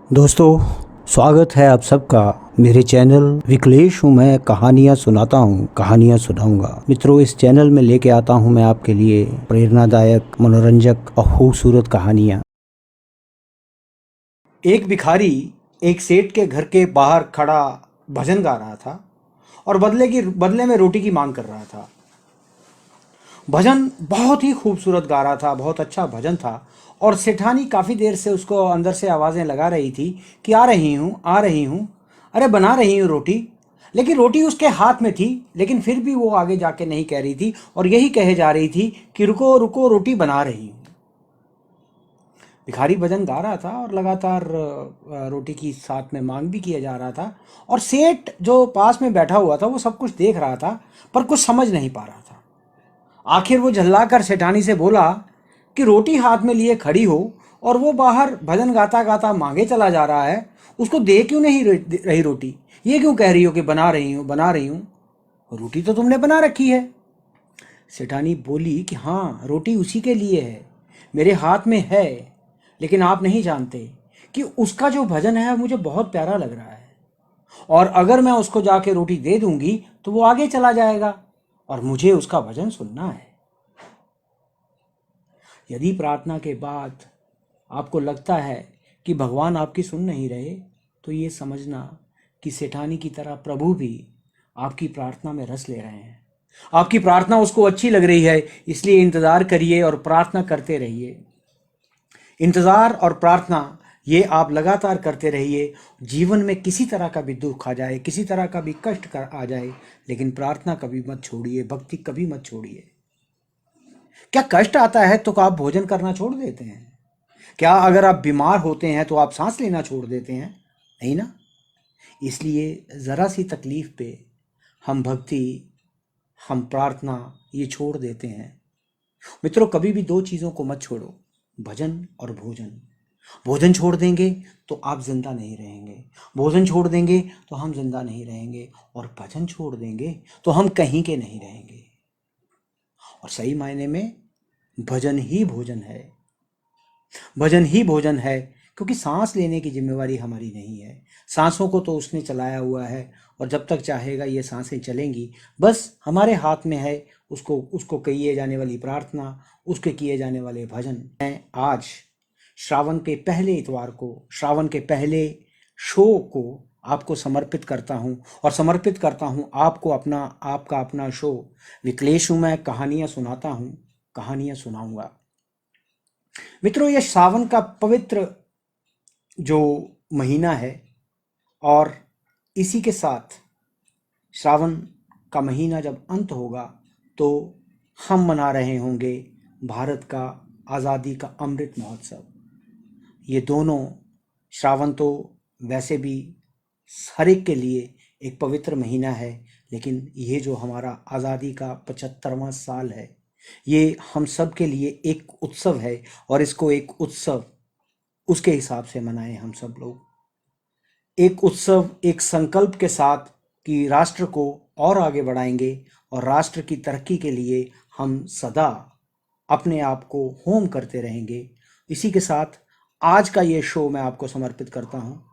दोस्तों, स्वागत है आप सबका मेरे चैनल विकलेश हूँ। मैं कहानियाँ सुनाता हूँ, कहानियाँ सुनाऊंगा। मित्रों, इस चैनल में लेके आता हूँ मैं आपके लिए प्रेरणादायक, मनोरंजक और खूबसूरत कहानियाँ। एक भिखारी एक सेठ के घर के बाहर खड़ा भजन गा रहा था और बदले में रोटी की मांग कर रहा था। भजन बहुत ही खूबसूरत गा रहा था, बहुत अच्छा भजन था। और सेठानी काफ़ी देर से उसको अंदर से आवाज़ें लगा रही थी कि आ रही हूँ, आ रही हूँ, अरे बना रही हूँ रोटी। लेकिन रोटी उसके हाथ में थी, लेकिन फिर भी वो आगे जाके नहीं कह रही थी और यही कहे जा रही थी कि रुको रुको, रोटी बना रही हूँ। भिखारी भजन गा रहा था और लगातार रोटी की साथ में मांग भी किया जा रहा था। और सेठ जो पास में बैठा हुआ था वो सब कुछ देख रहा था, पर कुछ समझ नहीं पा रहा था। आखिर वो झल्लाकर सेठानी से बोला कि रोटी हाथ में लिए खड़ी हो और वो बाहर भजन गाता गाता मांगे चला जा रहा है, उसको दे क्यों नहीं रही रोटी? ये क्यों कह रही हो कि बना रही हूँ, बना रही हूँ? रोटी तो तुमने बना रखी है। सेठानी बोली कि हाँ, रोटी उसी के लिए है, मेरे हाथ में है। लेकिन आप नहीं जानते कि उसका जो भजन है मुझे बहुत प्यारा लग रहा है, और अगर मैं उसको जाके रोटी दे दूंगी तो वो आगे चला जाएगा और मुझे उसका भजन सुनना है। यदि प्रार्थना के बाद आपको लगता है कि भगवान आपकी सुन नहीं रहे, तो ये समझना कि सेठानी की तरह प्रभु भी आपकी प्रार्थना में रस ले रहे हैं। आपकी प्रार्थना उसको अच्छी लग रही है, इसलिए इंतज़ार करिए और प्रार्थना करते रहिए। इंतज़ार और प्रार्थना ये आप लगातार करते रहिए। जीवन में किसी तरह का भी दुख आ जाए, किसी तरह का भी कष्ट आ जाए, लेकिन प्रार्थना कभी मत छोड़िए, भक्ति कभी मत छोड़िए। क्या कष्ट आता है तो आप भोजन करना छोड़ देते हैं? क्या अगर आप बीमार होते हैं तो आप सांस लेना छोड़ देते हैं? नहीं ना। इसलिए ज़रा सी तकलीफ पे हम भक्ति, हम प्रार्थना ये छोड़ देते हैं। मित्रों, कभी भी दो चीज़ों को मत छोड़ो, भजन और भोजन। भोजन छोड़ देंगे तो आप जिंदा नहीं रहेंगे, भोजन छोड़ देंगे तो हम जिंदा नहीं रहेंगे, और भजन छोड़ देंगे तो हम कहीं के नहीं रहेंगे। और सही मायने में भजन ही भोजन है, भजन ही भोजन है। क्योंकि सांस लेने की जिम्मेवारी हमारी नहीं है, सांसों को तो उसने चलाया हुआ है, और जब तक चाहेगा ये सांसें चलेंगी। बस हमारे हाथ में है उसको उसको किए जाने वाली प्रार्थना, उसके किए जाने वाले भजन। मैं आज श्रावण के पहले इतवार को, श्रावण के पहले शो को आपको समर्पित करता हूँ, और समर्पित करता हूँ आपको आपका अपना शो विकलेश हूँ। मैं कहानियाँ सुनाता हूँ, कहानियाँ सुनाऊंगा। मित्रों, ये सावन का पवित्र जो महीना है, और इसी के साथ श्रावण का महीना जब अंत होगा तो हम मना रहे होंगे भारत का आज़ादी का अमृत महोत्सव। ये दोनों, श्रावण तो वैसे भी हर एक के लिए एक पवित्र महीना है, लेकिन ये जो हमारा आज़ादी का 75वां साल है, ये हम सब के लिए एक उत्सव है। और इसको एक उत्सव उसके हिसाब से मनाएं हम सब लोग। एक उत्सव, एक संकल्प के साथ कि राष्ट्र को और आगे बढ़ाएंगे, और राष्ट्र की तरक्की के लिए हम सदा अपने आप को होम करते रहेंगे। इसी के साथ आज का ये शो मैं आपको समर्पित करता हूँ।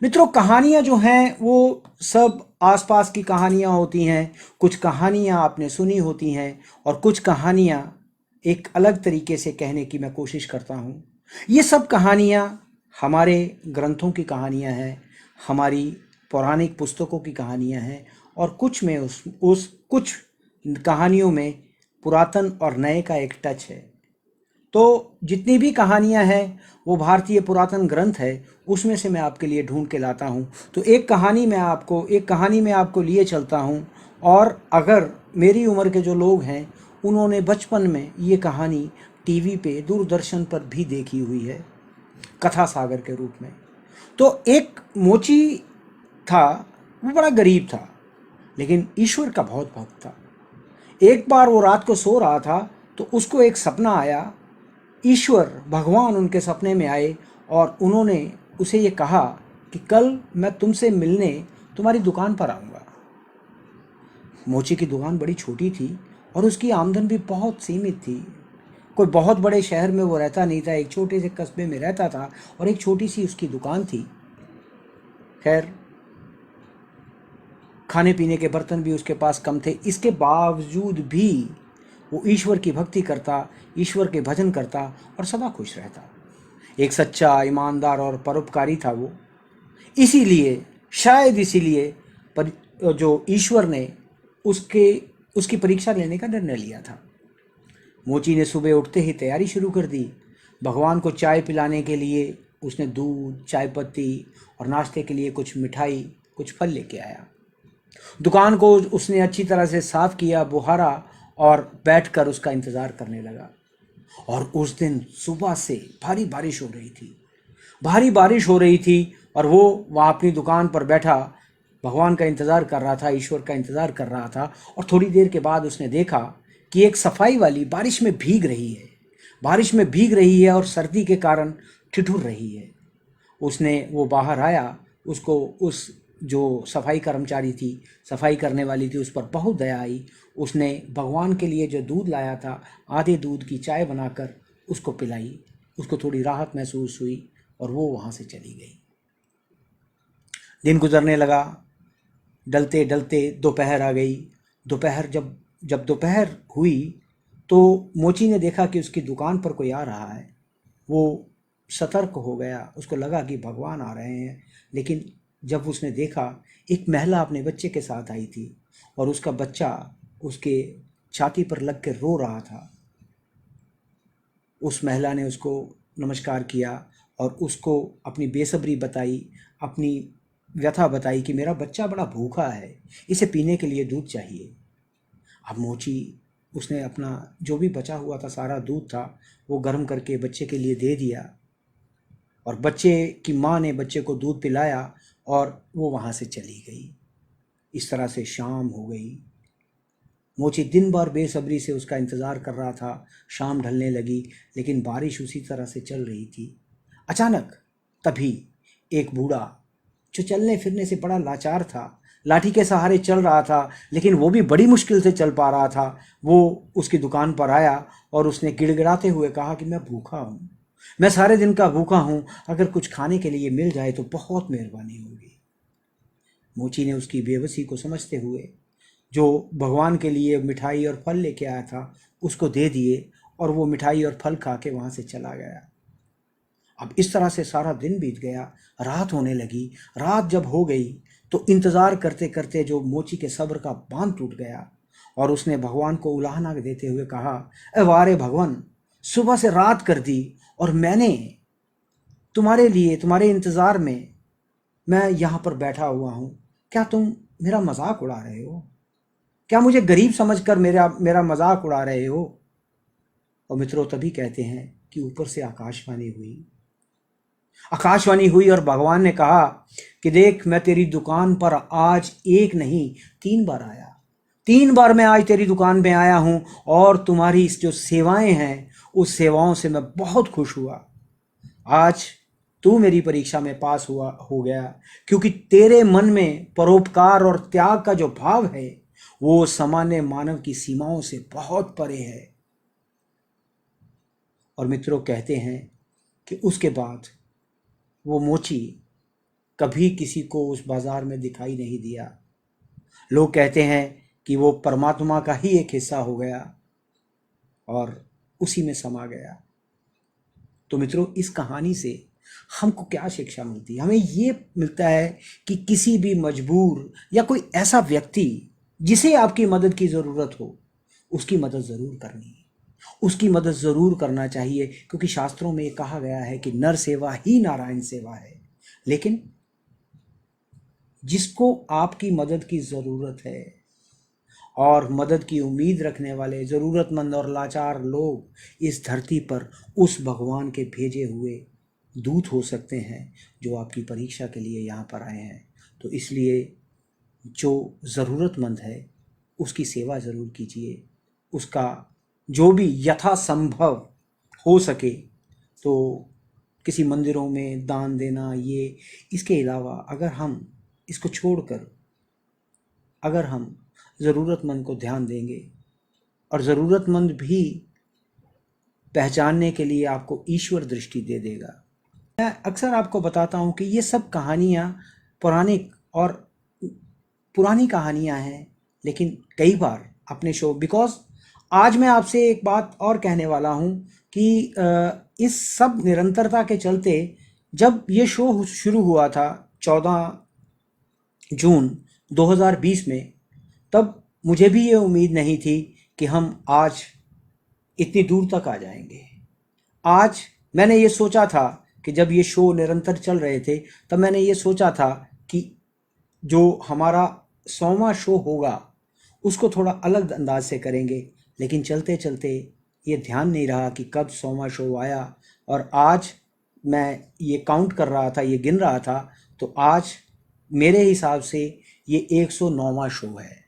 मित्रों, कहानियाँ जो हैं वो सब आसपास की कहानियाँ होती हैं। कुछ कहानियाँ आपने सुनी होती हैं, और कुछ कहानियाँ एक अलग तरीके से कहने की मैं कोशिश करता हूँ। ये सब कहानियाँ हमारे ग्रंथों की कहानियाँ हैं, हमारी पौराणिक पुस्तकों की कहानियाँ हैं, और कुछ में उस कुछ कहानियों में पुरातन और नए का एक टच है। तो जितनी भी कहानियां हैं वो भारतीय पुरातन ग्रंथ है, उसमें से मैं आपके लिए ढूंढ के लाता हूं। तो एक कहानी में आपको लिए चलता हूं। और अगर मेरी उम्र के जो लोग हैं उन्होंने बचपन में ये कहानी टीवी पे, दूरदर्शन पर भी देखी हुई है, कथा सागर के रूप में। तो एक मोची था, वो बड़ा गरीब था, लेकिन ईश्वर का बहुत भक्त था। एक बार वो रात को सो रहा था तो उसको एक सपना आया। ईश्वर भगवान उनके सपने में आए और उन्होंने उसे ये कहा कि कल मैं तुमसे मिलने तुम्हारी दुकान पर आऊँगा। मोची की दुकान बड़ी छोटी थी और उसकी आमदन भी बहुत सीमित थी। कोई बहुत बड़े शहर में वो रहता नहीं था, एक छोटे से कस्बे में रहता था और एक छोटी सी उसकी दुकान थी। खैर, खाने पीने के बर्तन भी उसके पास कम थे, इसके बावजूद भी वो ईश्वर की भक्ति करता, ईश्वर के भजन करता और सदा खुश रहता। एक सच्चा, ईमानदार और परोपकारी था वो। इसीलिए, शायद इसीलिए जो ईश्वर ने उसकी परीक्षा लेने का निर्णय लिया था। मोची ने सुबह उठते ही तैयारी शुरू कर दी। भगवान को चाय पिलाने के लिए उसने दूध, चाय पत्ती और नाश्ते के लिए कुछ मिठाई, कुछ फल लेके आया। दुकान को उसने अच्छी तरह से साफ किया, बुहारा और बैठकर उसका इंतज़ार करने लगा। और उस दिन सुबह से भारी बारिश हो रही थी, भारी बारिश हो रही थी और वो वहाँ अपनी दुकान पर बैठा भगवान का इंतज़ार कर रहा था, ईश्वर का इंतज़ार कर रहा था। और थोड़ी देर के बाद उसने देखा कि एक सफाई वाली बारिश में भीग रही है, बारिश में भीग रही है और सर्दी के कारण ठिठुर रही है। वो बाहर आया, उसको उस जो सफाई कर्मचारी थी, सफाई करने वाली थी, उस पर बहुत दया आई। उसने भगवान के लिए जो दूध लाया था, आधे दूध की चाय बनाकर उसको पिलाई। उसको थोड़ी राहत महसूस हुई और वो वहाँ से चली गई। दिन गुजरने लगा, डलते डलते दोपहर आ गई। दोपहर जब दोपहर हुई तो मोची ने देखा कि उसकी दुकान पर कोई आ रहा है। वो सतर्क हो गया, उसको लगा कि भगवान आ रहे हैं। लेकिन जब उसने देखा, एक महिला अपने बच्चे के साथ आई थी और उसका बच्चा उसके छाती पर लग कर रो रहा था। उस महिला ने उसको नमस्कार किया और उसको अपनी बेसब्री बताई, अपनी व्यथा बताई कि मेरा बच्चा बड़ा भूखा है, इसे पीने के लिए दूध चाहिए। अब मोची, उसने अपना जो भी बचा हुआ था, सारा दूध था, वो गर्म करके बच्चे के लिए दे दिया और बच्चे की माँ ने बच्चे को दूध पिलाया और वो वहाँ से चली गई। इस तरह से शाम हो गई। मोची दिन भर बेसब्री से उसका इंतज़ार कर रहा था। शाम ढलने लगी लेकिन बारिश उसी तरह से चल रही थी। अचानक तभी एक बूढ़ा, जो चलने फिरने से बड़ा लाचार था, लाठी के सहारे चल रहा था लेकिन वो भी बड़ी मुश्किल से चल पा रहा था, वो उसकी दुकान पर आया और उसने गिड़गिड़ाते हुए कहा कि मैं भूखा हूँ, मैं सारे दिन का भूखा हूँ, अगर कुछ खाने के लिए मिल जाए तो बहुत मेहरबानी होगी। मोची ने उसकी बेबसी को समझते हुए जो भगवान के लिए मिठाई और फल लेके आया था उसको दे दिए और वो मिठाई और फल खा के वहाँ से चला गया। अब इस तरह से सारा दिन बीत गया, रात होने लगी। रात जब हो गई तो इंतज़ार करते करते जो मोची के सब्र का बांध टूट गया और उसने भगवान को उलाहना देते हुए कहा, ए वारे भगवान, सुबह से रात कर दी और मैंने तुम्हारे लिए, तुम्हारे इंतज़ार में मैं यहाँ पर बैठा हुआ हूँ, क्या तुम मेरा मजाक उड़ा रहे हो? क्या मुझे गरीब समझकर मेरा मेरा मजाक उड़ा रहे हो? और मित्रों, तभी कहते हैं कि ऊपर से आकाशवाणी हुई और भगवान ने कहा कि देख, मैं तेरी दुकान पर आज एक नहीं 3 बार आया, 3 बार मैं आज तेरी दुकान में आया हूँ और तुम्हारी इस जो सेवाएं हैं उस सेवाओं से मैं बहुत खुश हुआ। आज तू मेरी परीक्षा में पास हो गया, क्योंकि तेरे मन में परोपकार और त्याग का जो भाव है वो सामान्य मानव की सीमाओं से बहुत परे है। और मित्रों, कहते हैं कि उसके बाद वो मोची कभी किसी को उस बाजार में दिखाई नहीं दिया। लोग कहते हैं कि वो परमात्मा का ही एक हिस्सा हो गया और उसी में समा गया। तो मित्रों, इस कहानी से हमको क्या शिक्षा मिलती है? हमें ये मिलता है कि किसी भी मजबूर या कोई ऐसा व्यक्ति जिसे आपकी मदद की ज़रूरत हो, उसकी मदद ज़रूर करनी है, उसकी मदद ज़रूर करना चाहिए, क्योंकि शास्त्रों में कहा गया है कि नर सेवा ही नारायण सेवा है। लेकिन जिसको आपकी मदद की ज़रूरत है और मदद की उम्मीद रखने वाले ज़रूरतमंद और लाचार लोग इस धरती पर उस भगवान के भेजे हुए दूत हो सकते हैं जो आपकी परीक्षा के लिए यहाँ पर आए हैं। तो इसलिए जो ज़रूरतमंद है उसकी सेवा ज़रूर कीजिए, उसका जो भी यथासंभव हो सके तो किसी मंदिरों में दान देना, ये इसके अलावा अगर हम इसको छोड़कर अगर हम ज़रूरतमंद को ध्यान देंगे और ज़रूरतमंद भी पहचानने के लिए आपको ईश्वर दृष्टि दे देगा। मैं अक्सर आपको बताता हूँ कि ये सब कहानियाँ पुरानी कहानियाँ हैं, लेकिन कई बार अपने शो बिकॉज आज मैं आपसे एक बात और कहने वाला हूँ कि इस सब निरंतरता के चलते जब ये शो शुरू हुआ था 14 जून 2020 में, तब मुझे भी ये उम्मीद नहीं थी कि हम आज इतनी दूर तक आ जाएंगे। आज मैंने ये सोचा था कि जब ये शो निरंतर चल रहे थे तब मैंने ये सोचा था कि जो हमारा 100वां शो होगा उसको थोड़ा अलग अंदाज से करेंगे, लेकिन चलते चलते ये ध्यान नहीं रहा कि कब 100वां शो आया। और आज मैं ये काउंट कर रहा था, ये गिन रहा था, तो आज मेरे हिसाब से ये 109वां शो है।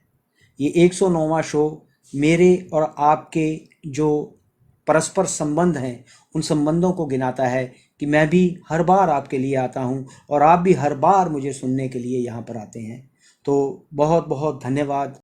ये 109वां शो मेरे और आपके जो परस्पर संबंध हैं उन संबंधों को गिनाता है कि मैं भी हर बार आपके लिए आता हूं और आप भी हर बार मुझे सुनने के लिए यहाँ पर आते हैं। तो बहुत बहुत धन्यवाद।